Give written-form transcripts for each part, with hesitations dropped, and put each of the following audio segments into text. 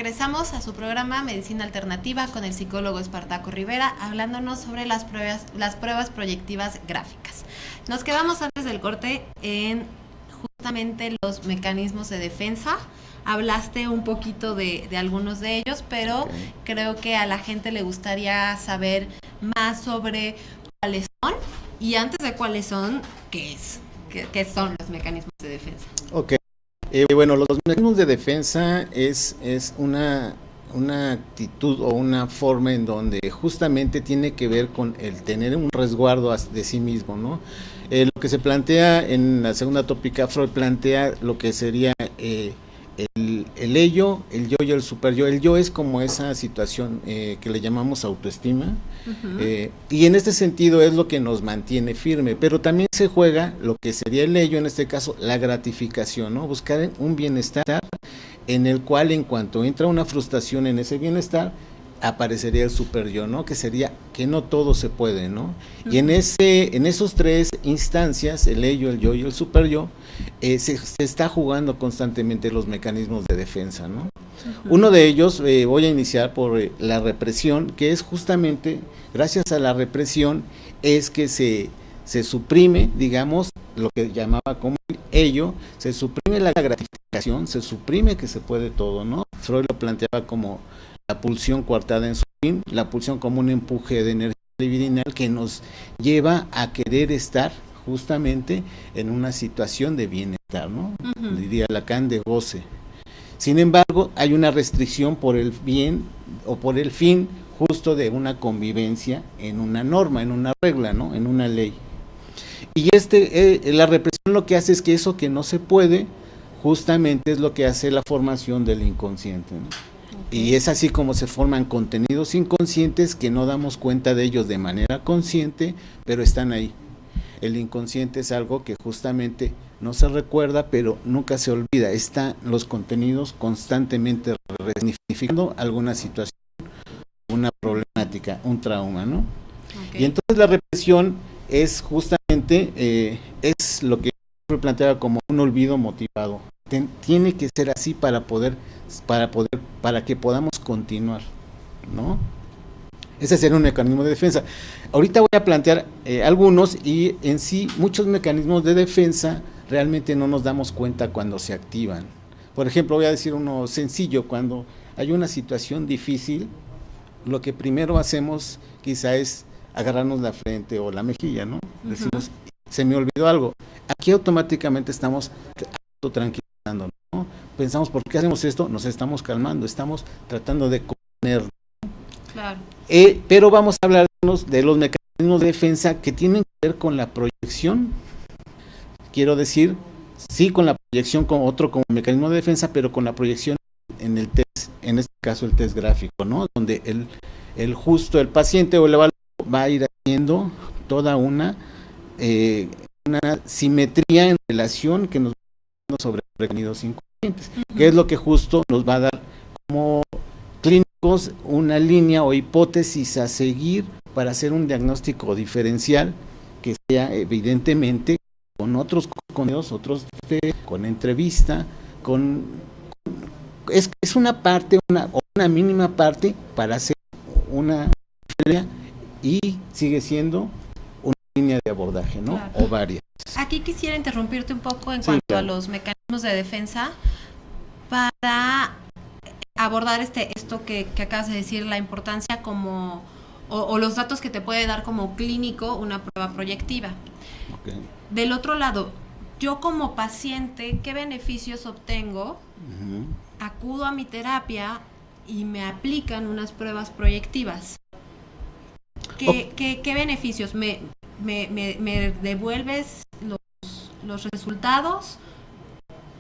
Regresamos a su programa Medicina Alternativa con el psicólogo Espartaco Rivera, hablándonos sobre las pruebas proyectivas gráficas. Nos quedamos antes del corte en justamente los mecanismos de defensa. Hablaste un poquito de algunos de ellos, pero creo que a la gente le gustaría saber más sobre cuáles son, y antes de cuáles son, ¿qué es? ¿Qué son los mecanismos de defensa? Ok. Bueno, los mecanismos de defensa es una actitud o una forma en donde justamente tiene que ver con el tener un resguardo de sí mismo, ¿no? Lo que se plantea en la segunda tópica, Freud plantea lo que sería el ello, el yo y el superyo. El yo es como esa situación que le llamamos autoestima, y en este sentido es lo que nos mantiene firme, pero también se juega lo que sería el ello, en este caso la gratificación, ¿no? Buscar un bienestar en el cual, en cuanto entra una frustración en ese bienestar, aparecería el superyo, ¿no? Que sería que no todo se puede, ¿no? Y en esos tres instancias, el ello, el yo y el superyo, se está jugando constantemente los mecanismos de defensa, ¿no? Uno de ellos, voy a iniciar por la represión, que es justamente, gracias a la represión, es que se suprime, digamos, lo que llamaba como el ello, se suprime la gratificación, se suprime que se puede todo, ¿no? Freud lo planteaba como la pulsión coartada en su fin, la pulsión como un empuje de energía libidinal que nos lleva a querer estar justamente en una situación de bienestar, ¿no? Diría Lacan, de goce. Sin embargo, hay una restricción por el bien o por el fin justo de una convivencia en una norma, en una regla, ¿no? En una ley. Y la represión lo que hace es que eso que no se puede, justamente es lo que hace la formación del inconsciente, ¿no? Y es así como se forman contenidos inconscientes que no damos cuenta de ellos de manera consciente, pero están ahí. El inconsciente es algo que justamente no se recuerda, pero nunca se olvida. Están los contenidos constantemente resignificando alguna situación, una problemática, un trauma, ¿no? Y entonces la represión es justamente, es lo que planteaba como un olvido motivado. Tiene que ser así para que podamos continuar, ¿no? Ese sería un mecanismo de defensa. Ahorita voy a plantear algunos, y en sí muchos mecanismos de defensa realmente no nos damos cuenta cuando se activan. Por ejemplo, voy a decir uno sencillo: cuando hay una situación difícil, lo que primero hacemos quizá es agarrarnos la frente o la mejilla, ¿no? Decimos, se me olvidó algo. Aquí automáticamente estamos tranquilizando, ¿no? Pensamos, ¿por qué hacemos esto? Nos estamos calmando, estamos tratando de contener. Claro. Pero vamos a hablar de los mecanismos de defensa que tienen que ver con la proyección. Quiero decir, sí, con la proyección como mecanismo de defensa, pero con la proyección en el test, en este caso el test gráfico, ¿no? Donde el paciente o el evaluado va a ir haciendo toda una simetría en relación que nos va dando sobre contenidos inconscientes, que es lo que justo nos va a dar como clínicos una línea o hipótesis a seguir para hacer un diagnóstico diferencial que sea evidentemente con otros contenidos, con entrevista, es una parte, una mínima parte para hacer una diferencia, y sigue siendo una línea de abordaje, ¿no? Claro. O varias. Aquí quisiera interrumpirte un poco en cuanto a los mecanismos de defensa para abordar esto que acabas de decir, la importancia como o los datos que te puede dar como clínico una prueba proyectiva. Del otro lado, yo como paciente, ¿qué beneficios obtengo? Acudo a mi terapia y me aplican unas pruebas proyectivas. ¿Qué beneficios? ¿Me devuelves los resultados?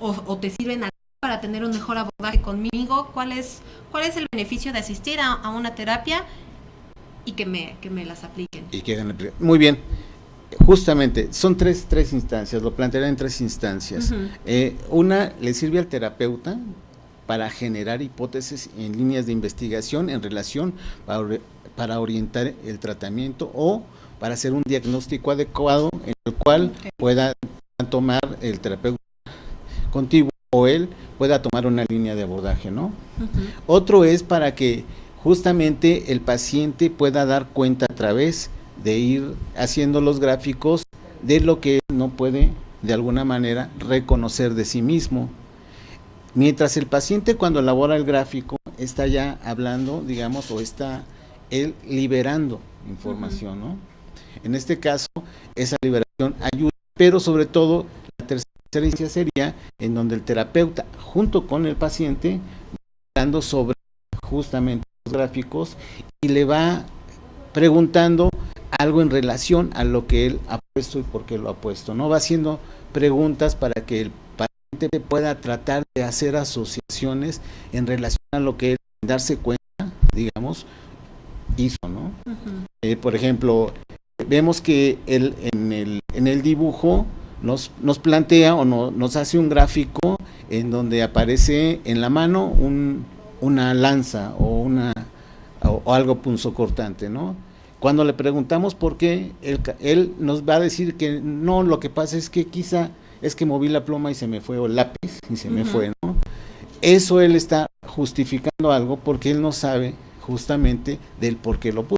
¿O te sirven para tener un mejor abordaje conmigo? ¿Cuál es el beneficio de asistir a una terapia y que me las apliquen? Muy bien. Justamente, son tres instancias, lo plantearé en tres instancias. Una le sirve al terapeuta para generar hipótesis en líneas de investigación en relación para orientar el tratamiento o para hacer un diagnóstico adecuado en el cual pueda tomar el terapeuta contiguo o él pueda tomar una línea de abordaje, ¿no? Ujú. Otro es para que justamente el paciente pueda dar cuenta a través de ir haciendo los gráficos de lo que él no puede de alguna manera reconocer de sí mismo. Mientras el paciente, cuando elabora el gráfico, está ya hablando, digamos, o está él liberando información, ¿no? En este caso, esa liberación ayuda, pero sobre todo la tercera instancia sería en donde el terapeuta, junto con el paciente, va hablando sobre justamente los gráficos y le va preguntando algo en relación a lo que él ha puesto y por qué lo ha puesto, ¿no? Va haciendo preguntas para que el paciente pueda tratar de hacer asociaciones en relación a lo que él, sin darse cuenta, digamos, hizo, ¿no? Por ejemplo, vemos que él en el dibujo nos plantea o nos hace un gráfico en donde aparece en la mano una lanza o algo punzocortante, ¿no? Cuando le preguntamos por qué, él nos va a decir que no, lo que pasa es que quizá es que moví la pluma y se me fue, o el lápiz y se me fue, ¿no? Eso él está justificando algo porque él no sabe justamente del por qué lo puso.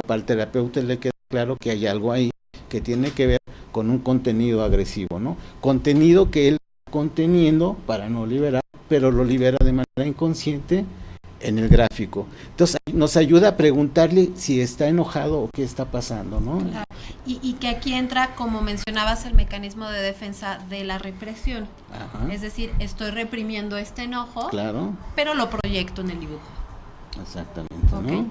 Para el terapeuta le queda claro que hay algo ahí que tiene que ver con un contenido agresivo, ¿no? Contenido que él está conteniendo para no liberar, pero lo libera de manera inconsciente en el gráfico. Entonces nos ayuda a preguntarle si está enojado o qué está pasando, ¿no? Claro. Y que aquí entra, como mencionabas, el mecanismo de defensa de la represión. Ajá. Es decir, estoy reprimiendo este enojo, Claro, pero lo proyecto en el dibujo. exactamente, Ok. ¿no?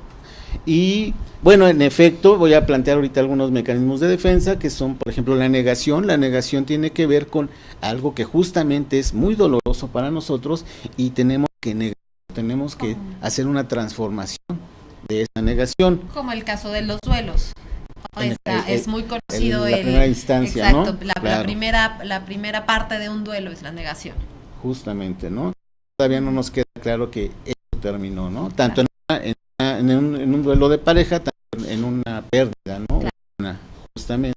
Y bueno, en efecto, voy a plantear ahorita algunos mecanismos de defensa que son, por ejemplo, la negación. La negación tiene que ver con algo que justamente es muy doloroso para nosotros y tenemos que negar, tenemos que hacer una transformación de esa negación. Como el caso de los duelos. Es muy conocido en la primera instancia, exacto, ¿no? la Claro. primera parte de un duelo es la negación. Justamente, ¿no? Todavía no nos queda claro que eso terminó, ¿no? Tanto en un duelo de pareja, tanto en una pérdida, ¿no? Claro. Justamente.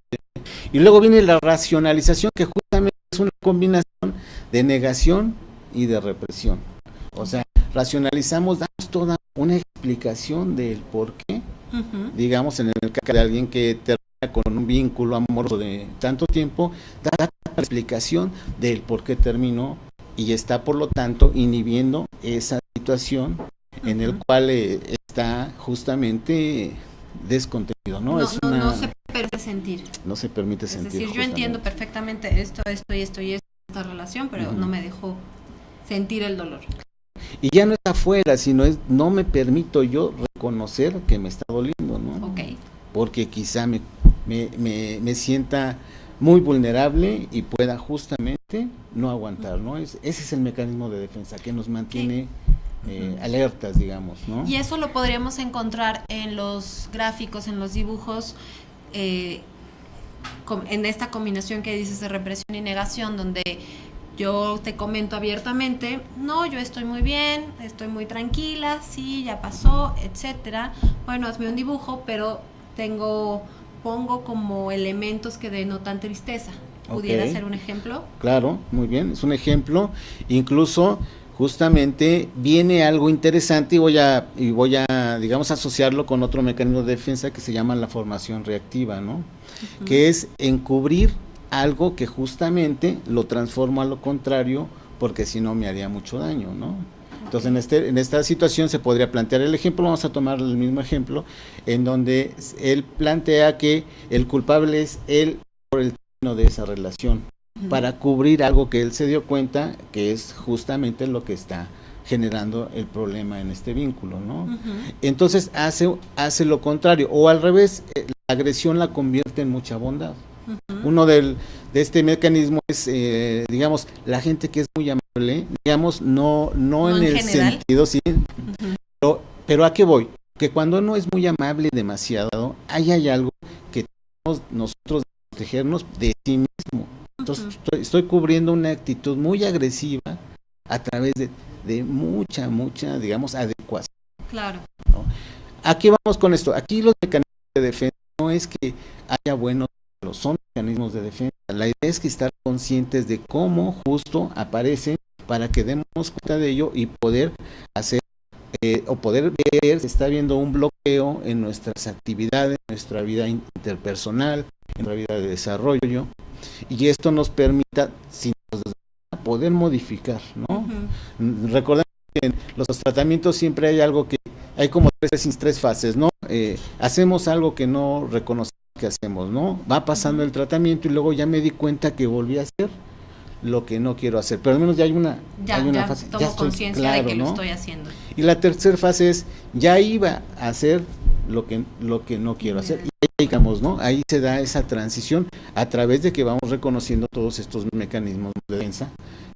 Y luego viene la racionalización, que justamente es una combinación de negación y de represión. O sea, racionalizamos, damos toda una explicación del por qué. Digamos, en el caso de alguien que termina con un vínculo amoroso de tanto tiempo, da la explicación del por qué terminó y está, por lo tanto, inhibiendo esa situación en el cual está justamente descontenido, ¿no? No se permite sentir. No se permite Es sentir. decir, yo justamente. entiendo perfectamente esto y esta relación, pero no me dejó sentir el dolor. Y ya no es afuera, sino no me permito yo reconocer que me está doliendo, ¿no? Ok. Porque quizá me sienta muy vulnerable y pueda justamente no aguantar, ¿no? Ese es el mecanismo de defensa que nos mantiene alertas, digamos, ¿no? Y eso lo podríamos encontrar en los gráficos, en los dibujos, en esta combinación que dices de represión y negación, donde yo te comento abiertamente, no, yo estoy muy bien, estoy muy tranquila, sí, ya pasó, etcétera. Bueno, hazme un dibujo, pero pongo como elementos que denotan tristeza. ¿Pudiera ser un ejemplo? Claro, muy bien, es un ejemplo. Incluso justamente viene algo interesante y voy a digamos asociarlo con otro mecanismo de defensa que se llama la formación reactiva, ¿no? Que es encubrir algo que justamente lo transformo a lo contrario, porque si no me haría mucho daño, ¿no? Entonces en esta situación se podría plantear el ejemplo, vamos a tomar el mismo ejemplo, en donde él plantea que el culpable es él por el término de esa relación, para cubrir algo que él se dio cuenta que es justamente lo que está generando el problema en este vínculo, ¿no? Entonces hace lo contrario, o al revés, la agresión la convierte en mucha bondad. Uno de este mecanismo es, digamos, la gente que es muy amable, digamos, no en el general sentido, sí, pero ¿a qué voy? Que cuando uno es muy amable demasiado, hay algo que tenemos nosotros de protegernos de sí mismo. Entonces estoy cubriendo una actitud muy agresiva a través de mucha, digamos, adecuación. Claro. ¿No? ¿A qué vamos con esto? Aquí los mecanismos de defensa no es que haya buenos, son mecanismos de defensa. La idea es que estar conscientes de cómo justo aparecen para que demos cuenta de ello y poder hacer o poder ver si está habiendo un bloqueo en nuestras actividades, en nuestra vida interpersonal, en nuestra vida de desarrollo, y esto nos permita, si nos poder modificar, ¿no? Recordemos que en los tratamientos siempre hay algo que, hay como tres fases, ¿no? Hacemos algo que no reconocemos que hacemos, ¿no? Va pasando el tratamiento y luego ya me di cuenta que volví a hacer lo que no quiero hacer, pero al menos ya hay una fase, tomo conciencia de que, ¿no?, lo estoy haciendo. Y la tercera fase es, ya iba a hacer lo que no quiero hacer, y ahí, digamos, ¿no? Ahí se da esa transición a través de que vamos reconociendo todos estos mecanismos de defensa,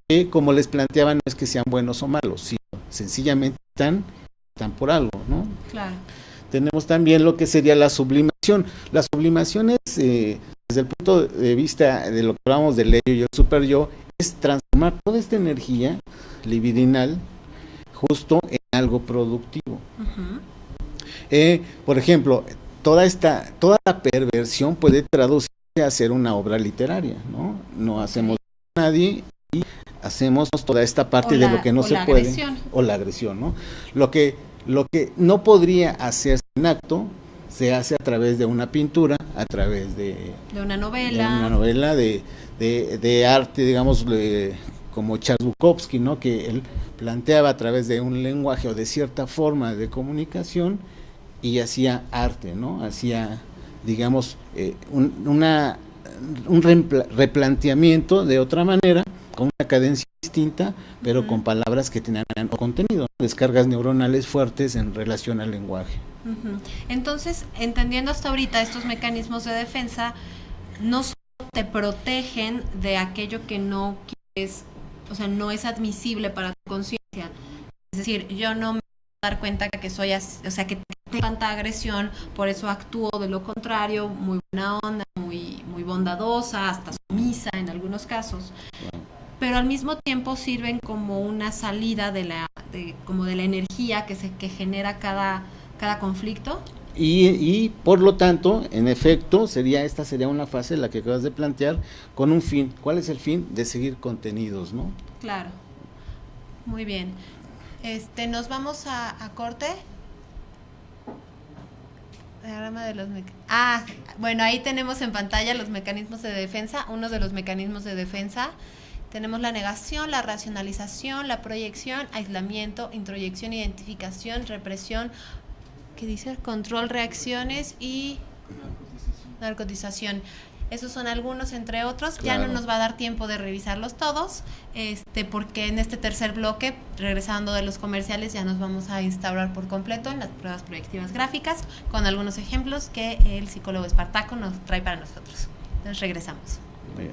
que como les planteaba, no es que sean buenos o malos, sino sencillamente están por algo, ¿no? Claro. Tenemos también lo que sería la sublimación. La sublimación es, desde el punto de vista de lo que hablamos del ello y el super yo, es transformar toda esta energía libidinal justo en algo productivo. Por ejemplo, toda la perversión puede traducirse a ser una obra literaria, ¿no? No hacemos a nadie y hacemos toda esta parte de lo que no se puede, agresión. O la agresión, ¿no? Lo que no podría hacerse en acto se hace a través de una pintura, a través de una novela, de arte, digamos, como Charles Bukowski, ¿no? Que él planteaba a través de un lenguaje o de cierta forma de comunicación y hacía arte, ¿no? Hacía, digamos, un replanteamiento de otra manera, con una cadencia distinta, pero con palabras que tenían contenido, descargas neuronales fuertes en relación al lenguaje. Entonces, entendiendo hasta ahorita estos mecanismos de defensa, no solo te protegen de aquello que no quieres, o sea, no es admisible para tu conciencia. Es decir, yo no me voy a dar cuenta que soy así, o sea, que tengo tanta agresión, por eso actúo de lo contrario, muy buena onda, muy bondadosa, hasta sumisa en algunos casos. Pero al mismo tiempo sirven como una salida de la energía que genera cada conflicto. Y por lo tanto, en efecto, esta sería una fase, la que acabas de plantear, con un fin. ¿Cuál es el fin? De seguir contenidos, ¿no? Claro. Muy bien. Nos vamos a corte. Bueno, ahí tenemos en pantalla los mecanismos de defensa. Uno de los mecanismos de defensa. Tenemos la negación, la racionalización, la proyección, aislamiento, introyección, identificación, represión, ¿qué dice? Control, reacciones y narcotización. Esos son algunos, entre otros. Claro. Ya no nos va a dar tiempo de revisarlos todos, porque en este tercer bloque, regresando de los comerciales, ya nos vamos a instaurar por completo en las pruebas proyectivas gráficas, con algunos ejemplos que el psicólogo Espartaco nos trae para nosotros. Entonces regresamos. Bien.